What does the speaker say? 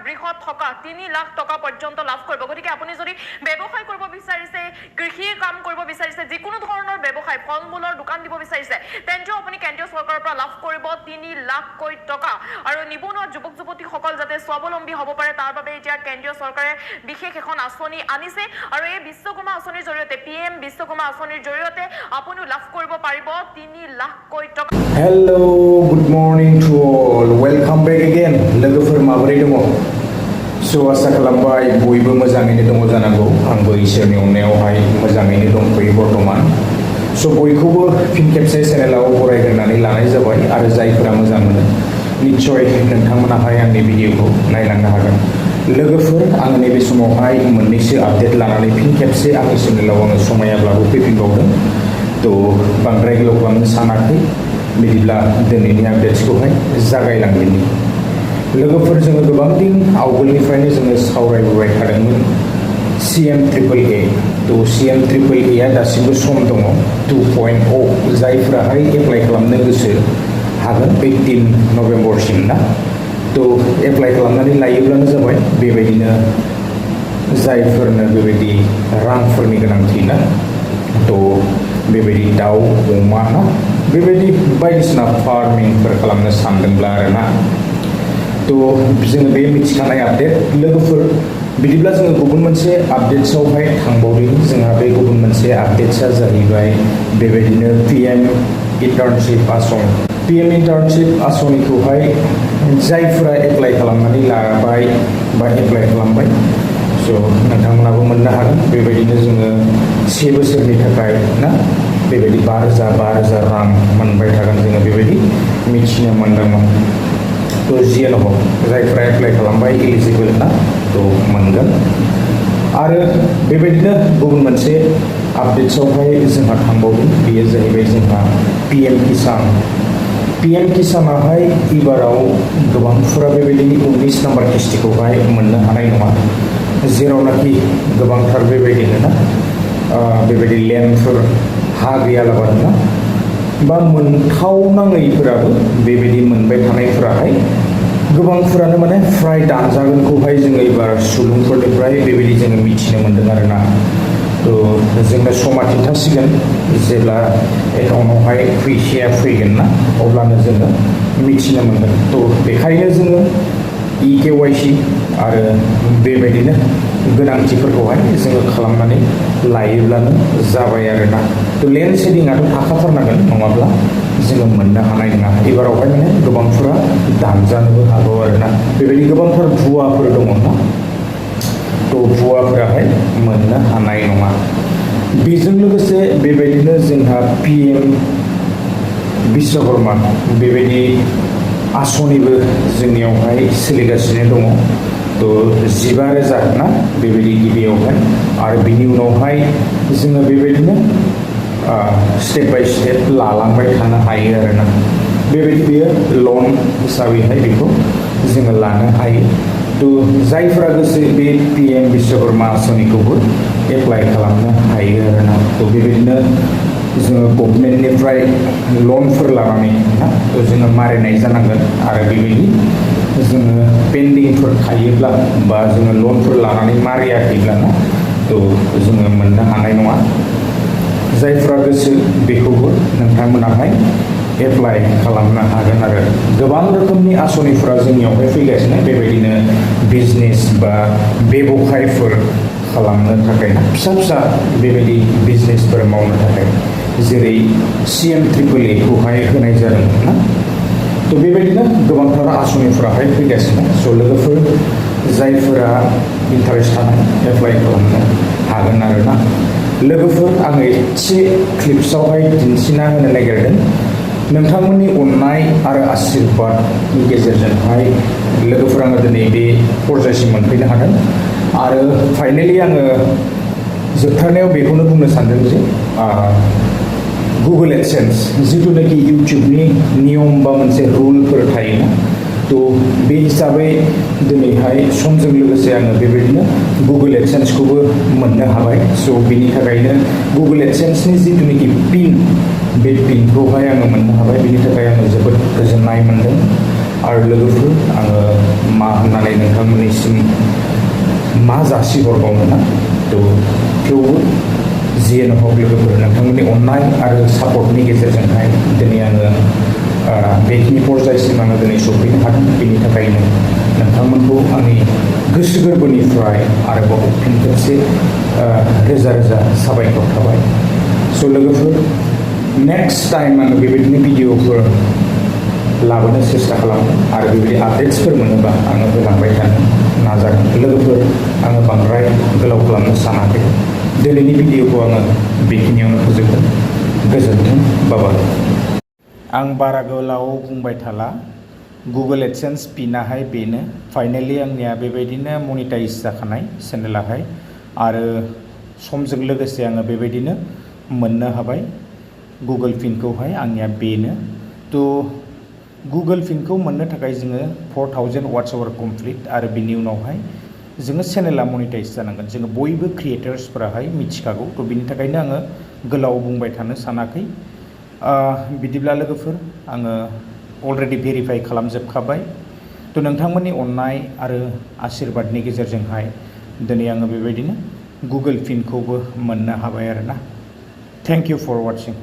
বৃহৎ থকা 3 লাখ টকা পৰ্যন্ত লাভ কৰিব গতিকে আপুনি যদি ব্যৱসায় কৰিব বিচাৰিছে কৃষিৰ কাম কৰিব বিচাৰিছে যিকোনো ধৰণৰ ব্যৱসায় ফল-মূলৰ দোকান দিব বিচাৰিছে তেন্তে আপুনি কেন্দ্ৰীয় চৰকাৰৰ পৰা লাভ কৰিব 3 লাখ কোটি টকা আৰু নিবনুৱা যুৱক যুৱতীসকল যাতে স্বাৱলম্বী হ'ব পাৰে তাৰ বাবে এতিয়া কেন্দ্ৰীয় চৰকাৰে বিশেষ এখন আঁচনি আনিছে আৰু এই বিশ্বকৰ্মা আঁচনিৰ জৰিয়তে PM বিশ্বকৰ্মা আঁচনিৰ জৰিয়তে আপুনি লাভ কৰিব পাৰিব 3 লাখ কোটি টকা Hello, good morning to all. Welcome back again. लोगोफोर माबोरै दङ? So आसा खालामबाय बयबो मोजाङैनो दङ जानांगौ आंबो इसोरनि अननायावहाय मोजाङैनो दंथ'यो बर्तमान So बयखौबो फिन खेबसे चेनेलाव बरायग्रोनानै लानाय जाबाय आरो जायफोरा मोजां मोनो निश्चय नोंथांमोनाहाय आंनि भिडिअखौ नायलांनो हागोन लोगोफोर आं नैबे समावहाय मोननैसो आपडेट लानानै फिन खेबसे आंनि चेनेलाव आङो समायाब्लाबो फैफिनबावदों तो बांद्राय गोलाव खालामनो सानाखै बिदिब्ला दिनैनि आपडेट्सखौहाय जागायलांदिनि लोगोफोर जोङो गोबां दिन आवगोलनिफ्रायनो जोङो सावरायबोबाय थादोंमोन CM-AAA तो CM-AAA आ दासिमबो सम दङ 2.0 जायफोराहाय एप्लाइ खालामनो गोसो हागोन 18 नभेम्बरसिम ना तो एप्लाइ खालामनानै लायोब्लानो जाबाय बेबायदिनो जायफोरनो बेबायदि रांफोरनि गोनांथि ना तो बेबायदि दाउ अमा ना बेबायदि बायदिसिना फार्मिंफोर खालामनो सानदोंब्ला आरोना तो जोङो बे मिथिखानाय आपडेट लोगोफोर बिदिब्ला जोङो गुबुन मोनसे आपडेट्सआवहाय थांबावदों जोंहा बे गुबुन मोनसे आपडेट्सआ जाहैबाय बेबायदिनो PM इन्टार्नशिप आसनि PM इन्टार्नशिप आसनिखौहाय जायफोरा एप्लाइ खालामनानै लाबाय बा एप्लाइ खालामबाय स' नोंथांमोनाबो मोननो हागोन बेबायदिनो जोङो 7 बोसोरनि थाखाय ना बेबायदि 5,000 रां मोनबाय थागोन जोङो बेबायदि मिथिनो मोनदोंमोन तो जियानो हक जायफोरा एप्लाइ खालामबाय एलिजिबल ना तो मोनगोन आरो बेबायदिनो गुबुन मोनसे आपडेट्सआवहाय जोंहा थांबावदों बेयो जाहैबाय जोंहा PM किसानाहाय इबाराव गोबांफोरा बेबायदि 19 नाम्बार किस्तिखौहाय मोननो हानाय नङा जेरावनाखि गोबांथार बेबायदिनो ना बेबायदि लेन्डफोर हा गैयालाबानो ना बा मोनथावनाङैफोराबो बेबायदि मोनबाय थानायफोराहाय गोबांफोरानो माने फ्राय दानजागोनखौहाय जोङो एबार सुबुंफोरनिफ्राय बेबायदि जोङो मिथिनो मोन्दों आरोना तो जोंनो समा खिन्थासिगोन जेब्ला एकाउन्टआवहाय फैसाया फैगोन ना अब्लानो जोङो मिथिनो मोनगोन तो बेखायनो जोङो EKYC आरो बेबायदिनो गोनांथिफोरखौहाय जोङो खालामनानै लायोब्लानो जाबाय आरोना तो लेन्ड सेडिंआथ' थाखाथारनांगोन नङाब्ला जोङो मोननो हानाय नङा एबारावहाय माने गोबांफोरा दानजानोबो हागौ आरोना बेबायदि गोबांथार भुवाफोर दङ ना तो भुवाफोराहाय मोननो हानाय नङा बेजों लोगोसे बेबायदिनो जोंहा PM बिश्वकर्मा बेबायदि आसनिबो जोंनियावहाय सोलिगासिनो दङ तो 15,000 ना बेबायदि गिबियावहाय आरो बिनि उनावहाय जोङो बेबायदिनो स्टेप बाय स्टेप लालांबाय थानो हायो आरोना बेबायदि बेयो लन हिसाबैहाय बेखौ जोङो लानो हायो तो जायफोरा गोसो बे PM बिश्वकर्मा आसनिखौबो एप्लाइ खालामनो हायो आरोना तो बेबायदिनो जोङो गभर्नमेन्टनिफ्राय लनफोर लानानै ना तो जोङो मारिनाय जानांगोन आरो बेबायदि जोङो पेन्डिंफोर थायोब्ला बा जोङो लनफोर लानानै मारियाखैब्ला ना तो जोङो मोननो हानाय नङा जायफोरा गोसो बेखौबो नोंथांमोनाहाय एप्लाइ खालामनो हागोन आरो गोबां रोखोमनि आसनिफोरा जोंनियावहाय फैगासिनो बेबायदिनो बिजनेस बा बेबखायफोर खालामनो थाखाय फिसा फिसा बेबायदि बिजनेसफोर मावनो थाखाय जेरै CM-AAA खौहाय होनाय जादों ना तो बेबायदिनो गोबांथार आसनिफोराहाय फैगासिनो स' लोगोफोर जायफोरा इन्टारेस्ट थानाय एप्लाइ खालामनो हागोन आरोना लोगोफोर आङो एसे क्लिप्सआवहाय दिन्थिना होनो नागिरदों नोंथांमोननि अननाय आरो आशीर्बादनि गेजेरजोंहाय लोगोफोर आङो दिनै बे पर्जासिम मोनफैनो हादों आरो फाइनेलि आङो जोबथारनायाव बेखौनो बुंनो सानदों जे गुगल एडसेन्स जिथुनाखि इउटिउबनि नियम बा मोनसे रुलफोर थायोना तो बे हिसाबै दिनैहाय समजों लोगोसे आङो बेबायदिनो गुगल एडसेन्सखौबो मोननो हाबाय स' बेनि थाखायनो गुगल एडसेन्सनि जिथुनाखि पिन बे पिनखौहाय आङो मोननो हाबाय बेनि थाखाय आङो जोबोद गोजोननाय मोनदों आरो लोगोफोर आङो मा होननानै खालामनानै नोंथांमोननिसिम मा जासिहरबावनो ना थ' थेवबो जियानो हक लोगोफोर नोंथांमोननि अननाय आरो सापर्टनि गेजेरजोंहाय दिनै आङो बेखिनि पर्यायसिम आङो दिनै सफैनो हादों बेनि थाखायनो नोंथांमोनखौ आंनि गोसो गोरबोनिफ्राय आरोबाव फिन खेबसे रोजा रोजा साबायखर थाबाय स' लोगोफोर नेक्स्ट टाइम आङो बेबायदिनो भिडिअफोर लाबोनो सेस्था खालामो आरो बेबायदि आपडेट्सफोर मोनोबा आङो होलांबाय थानो नाजागोन लोगोफोर आङो बांद्राय गोलाव खालामनो सानाखै दिनैनि भिडिअखौ आङो बेखिनियावनो फोजोबगोन गोजोन्थों बाबा आं बारा गोलाव बुंबाय थाला गुगोल एडसेन्स पिनाहाय बेनो फाइनेलि आंनिया बेबायदिनो मनिटाइज जाखानाय चेनेलाहाय आरो समजों लोगोसे आङो बेबायदिनो मोननो हाबाय गुगोल पिनखौहाय आंनिया बेनो थ' गुगोल पिनखौ मोननो थाखाय जोङो 4000 वाट्स आवर कमप्लिट आरो बिनि उनावहाय जोङो चेनेला मनिटाइज जानांगोन जोङो बयबो क्रिएटर्सफोराहाय मिथिखागौ थ' बिनि थाखायनो आङो गोलाव बुंबाय थानो सानाखै बिदिब्ला लोगोफोर आङो अलरेडि भेरिफाइ खालामजोबखाबाय थ' नोंथांमोननि अननाय आरो आशीर्बादनि गेजेरजोंहाय दिनै आङो बेबायदिनो गुगोल पिनखौबो मोननो हाबाय आरोना थेंक इउ फर वाचिं